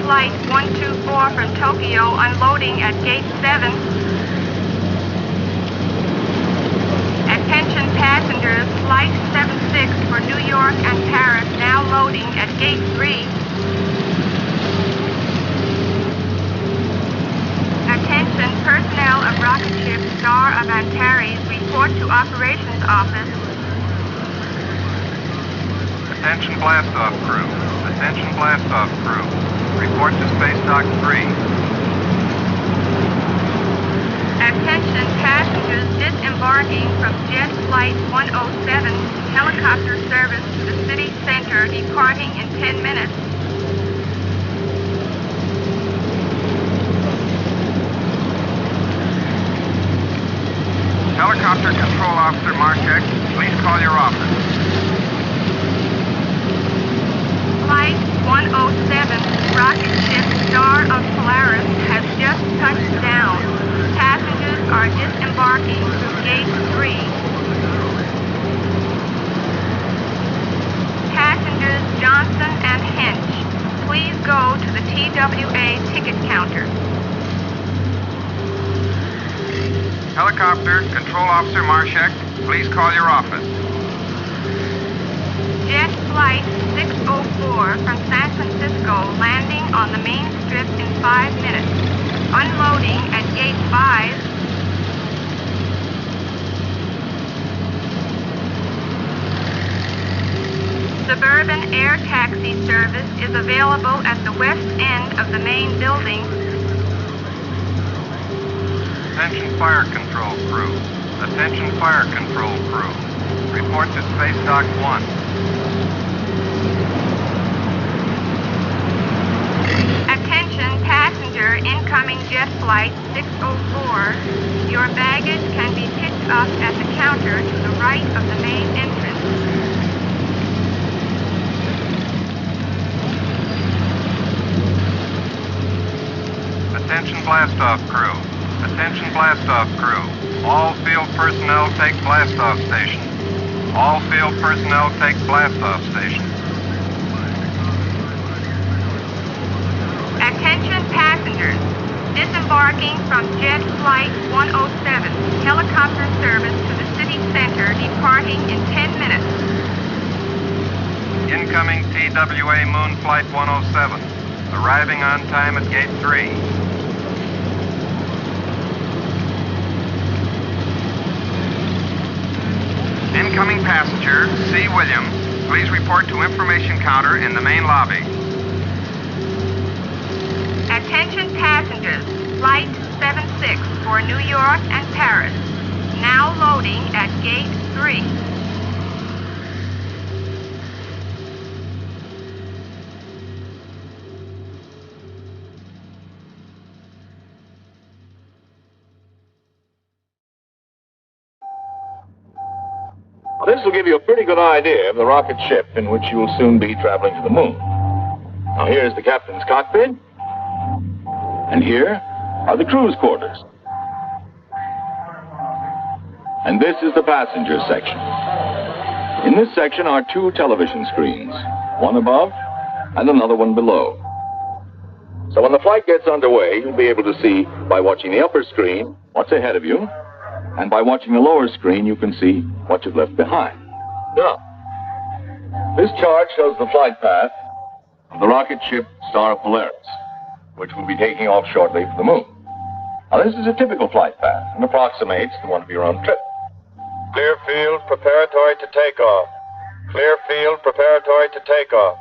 Flight 124 from Tokyo unloading at Gate 7. Attention passengers, Flight 76 for New York and Paris now loading at Gate 3. Attention personnel of rocket ship Star of Antares, report to Operations Office. Attention blastoff crew. Attention blastoff crew. Report to Space Dock 3. Attention passengers disembarking from Jet Flight 107, helicopter service to the city center departing in 10 minutes. Helicopter Control Officer Marshek, please call your office. Flight 107, rocket ship Star of Polaris has just touched down. Passengers are disembarking through Gate 3. Passengers Johnson and Hinch, please go to the TWA ticket counter. Helicopter Control Officer Marshek, please call your office. Jet Flight 604 from San Francisco landing on the main strip in 5 minutes. Unloading at Gate 5. Suburban air taxi service is available at the west end of the main building. Attention fire control crew. Attention fire control crew. Report to Space Dock 1. Attention passenger incoming jet flight 604. Your baggage can be picked up at the counter to the right of the main entrance. Attention blastoff crew. Attention blastoff crew. All field personnel take blastoff stations. All field personnel take blastoff stations. Attention passengers. Disembarking from Jet Flight 107, helicopter service to the city center departing in 10 minutes. Incoming TWA Moon Flight 107. Arriving on time at Gate 3. Incoming passenger, C. Williams, please report to information counter in the main lobby. Attention passengers, Flight 76 for New York and Paris, now loading at Gate 3. This will give you a pretty good idea of the rocket ship in which you will soon be traveling to the moon. Now here's the captain's cockpit, and here are the crew's quarters. And this is the passenger section. In this section are two television screens, one above and another one below. So when the flight gets underway, you'll be able to see, by watching the upper screen, what's ahead of you, and by watching the lower screen, you can see what you've left behind. Now, this chart shows the flight path of the rocket ship Star of Polaris, which will be taking off shortly for the moon. Now, this is a typical flight path and approximates the one of your own trip. Clear field preparatory to takeoff. Clear field preparatory to takeoff.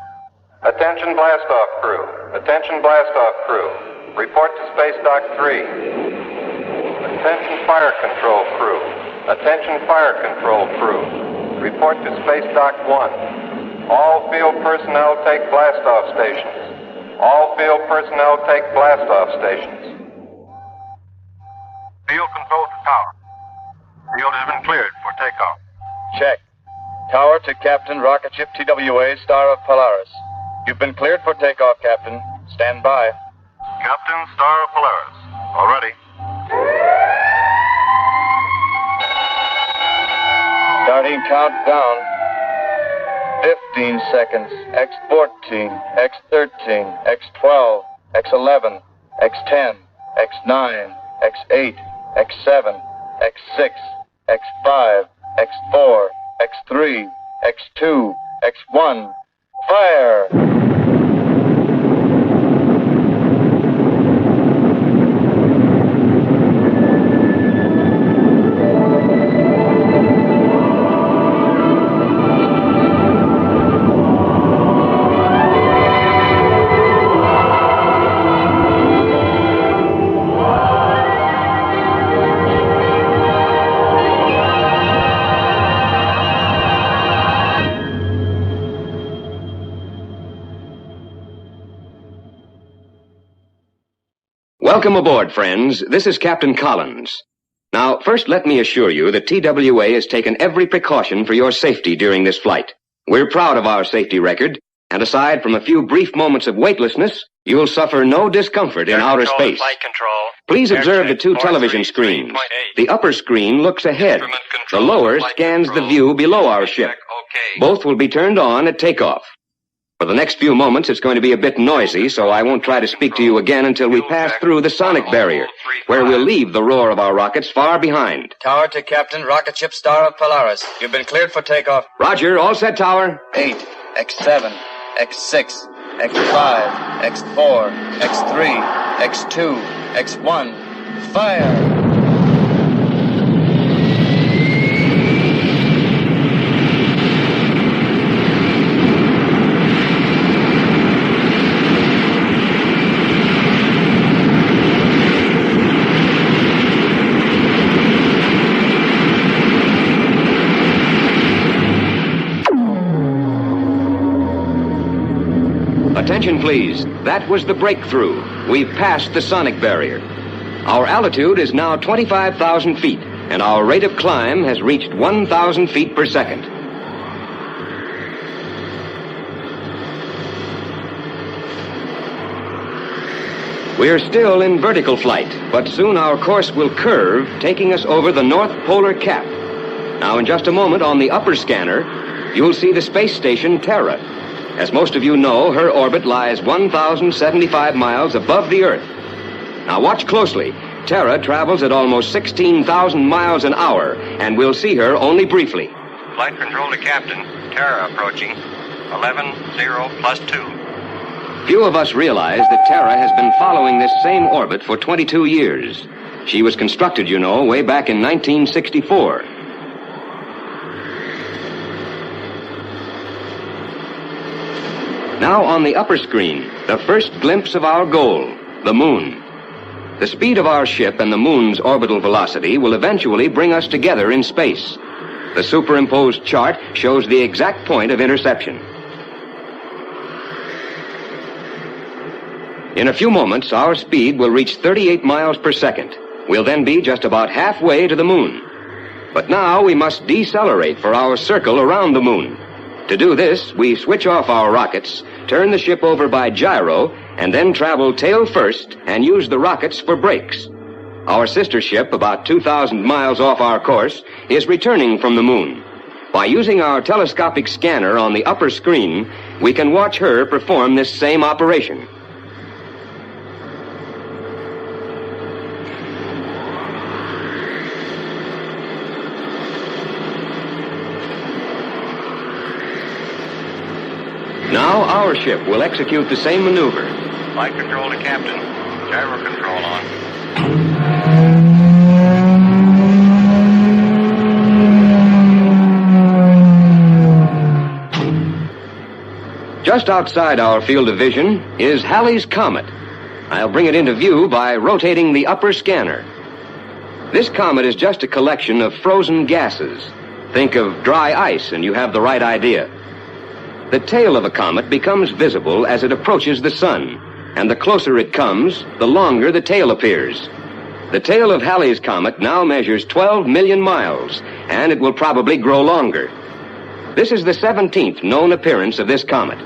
Attention blastoff crew. Attention blastoff crew. Report to Space Dock 3. Attention fire control crew. Attention fire control crew. Report to Space Dock 1. All field personnel take blastoff stations. All field personnel take blastoff stations. Field control to tower. Field has been cleared for takeoff. Check. Tower to Captain Rocket Ship TWA Star of Polaris. You've been cleared for takeoff, Captain. Stand by. Captain Star of Polaris. All ready. Starting countdown. 15 seconds. X14, X13, X12, X11, X10, X9, X8, X7, X6, X5, X4, X3, X2, X1, fire! Welcome aboard, friends. This is Captain Collins. Now, first let me assure you that TWA has taken every precaution for your safety during this flight. We're proud of our safety record, and aside from a few brief moments of weightlessness, you'll suffer no discomfort in outer space. Please observe the two television screens. The upper screen looks ahead. The lower scans the view below our ship. Both will be turned on at takeoff. For the next few moments, it's going to be a bit noisy, so I won't try to speak to you again until we pass through the sonic barrier, where we'll leave the roar of our rockets far behind. Tower to Captain, rocket ship Star of Polaris. You've been cleared for takeoff. Roger, all set, Tower. 8, X7, X6, X5, X4, X3, X2, X1, fire! Attention, please. That was the breakthrough. We've passed the sonic barrier. Our altitude is now 25,000 feet, and our rate of climb has reached 1,000 feet per second. We're still in vertical flight, but soon our course will curve, taking us over the North Polar Cap. Now, in just a moment, on the upper scanner, you'll see the space station Terra. As most of you know, her orbit lies 1,075 miles above the Earth. Now watch closely. Terra travels at almost 16,000 miles an hour, and we'll see her only briefly. Flight control to Captain. Terra approaching. 11-0 plus 2. Few of us realize that Terra has been following this same orbit for 22 years. She was constructed, you know, way back in 1964. Now on the upper screen, the first glimpse of our goal, the Moon. The speed of our ship and the Moon's orbital velocity will eventually bring us together in space. The superimposed chart shows the exact point of interception. In a few moments, our speed will reach 38 miles per second. We'll then be just about halfway to the Moon. But now we must decelerate for our circle around the Moon. To do this, we switch off our rockets, turn the ship over by gyro, and then travel tail first and use the rockets for brakes. Our sister ship, about 2,000 miles off our course, is returning from the Moon. By using our telescopic scanner on the upper screen, we can watch her perform this same operation. Now our ship will execute the same maneuver. Flight control to Captain. Gyro control on. Just outside our field of vision is Halley's Comet. I'll bring it into view by rotating the upper scanner. This comet is just a collection of frozen gases. Think of dry ice and you have the right idea. The tail of a comet becomes visible as it approaches the sun, and the closer it comes, the longer the tail appears. The tail of Halley's Comet now measures 12 million miles, and it will probably grow longer. This is the 17th known appearance of this comet.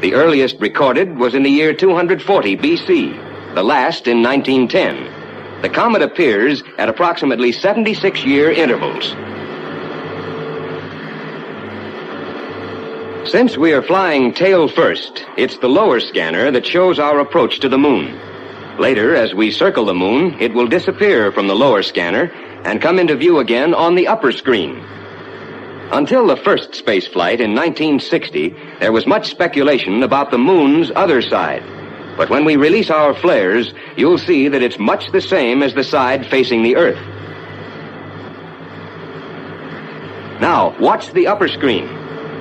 The earliest recorded was in the year 240 BC, the last in 1910. The comet appears at approximately 76-year intervals. Since we are flying tail first, it's the lower scanner that shows our approach to the moon. Later, as we circle the moon, it will disappear from the lower scanner and come into view again on the upper screen. Until the first space flight in 1960, there was much speculation about the moon's other side. But when we release our flares, you'll see that it's much the same as the side facing the Earth. Now, watch the upper screen.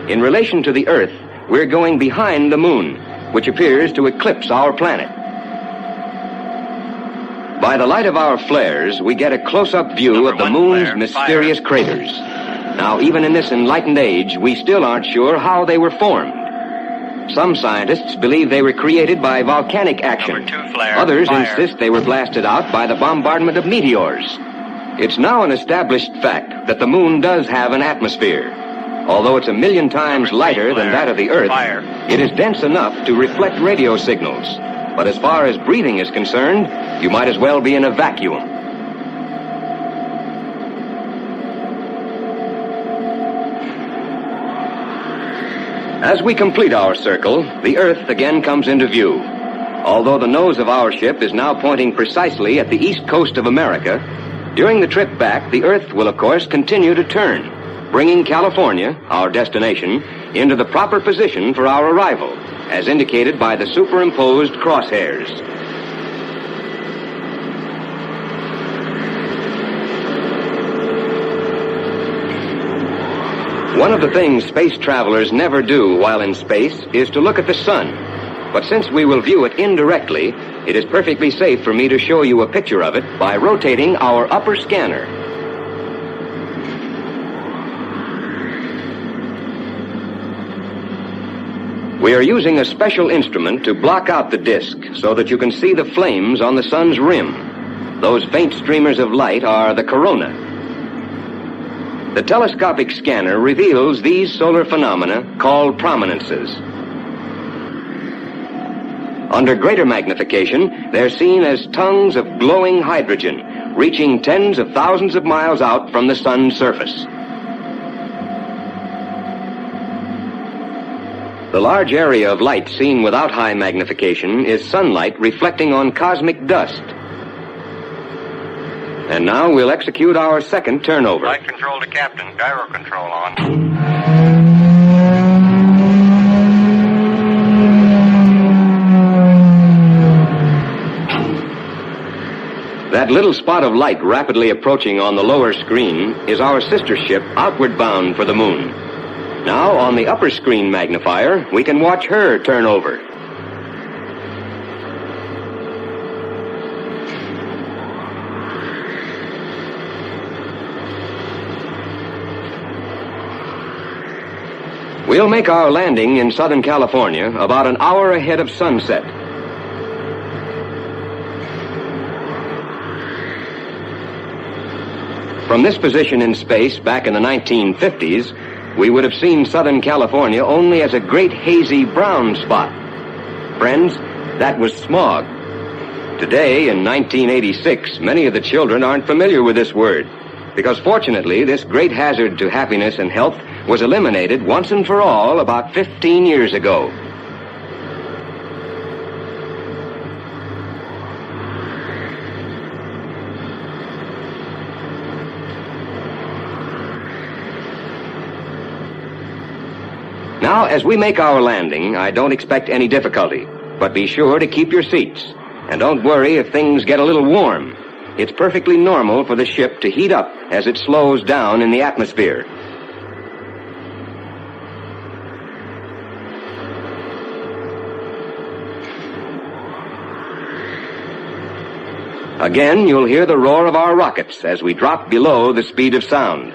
In relation to the Earth, we're going behind the moon, which appears to eclipse our planet. By the light of our flares, we get a close-up view of the moon's mysterious craters. Now, even in this enlightened age, we still aren't sure how they were formed. Some scientists believe they were created by volcanic action. Others insist they were blasted out by the bombardment of meteors. It's now an established fact that the moon does have an atmosphere. Although it's 1,000,000 times lighter than that of the Earth, it is dense enough to reflect radio signals. But as far as breathing is concerned, you might as well be in a vacuum. As we complete our circle, the Earth again comes into view. Although the nose of our ship is now pointing precisely at the east coast of America, during the trip back, the Earth will, of course, continue to turn, bringing California, our destination, into the proper position for our arrival, as indicated by the superimposed crosshairs. One of the things space travelers never do while in space is to look at the sun. But since we will view it indirectly, it is perfectly safe for me to show you a picture of it by rotating our upper scanner. We are using a special instrument to block out the disk so that you can see the flames on the sun's rim. Those faint streamers of light are the corona. The telescopic scanner reveals these solar phenomena called prominences. Under greater magnification, they're seen as tongues of glowing hydrogen, reaching tens of thousands of miles out from the sun's surface. The large area of light seen without high magnification is sunlight reflecting on cosmic dust. And now we'll execute our second turnover. Flight control to captain. Gyro control on. That little spot of light rapidly approaching on the lower screen is our sister ship outward bound for the moon. Now, on the upper screen magnifier, we can watch her turn over. We'll make our landing in Southern California about an hour ahead of sunset. From this position in space back in the 1950s, we would have seen Southern California only as a great hazy brown spot. Friends, that was smog. Today, in 1986, many of the children aren't familiar with this word, because fortunately, this great hazard to happiness and health was eliminated once and for all about 15 years ago. Now, as we make our landing, I don't expect any difficulty, but be sure to keep your seats. And don't worry if things get a little warm. It's perfectly normal for the ship to heat up as it slows down in the atmosphere. Again, you'll hear the roar of our rockets as we drop below the speed of sound.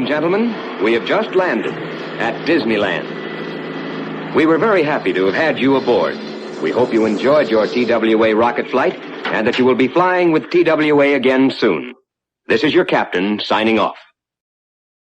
and gentlemen, we have just landed at Disneyland. We were very happy to have had you aboard. We hope you enjoyed your TWA rocket flight and that you will be flying with TWA again soon. This is your captain signing off.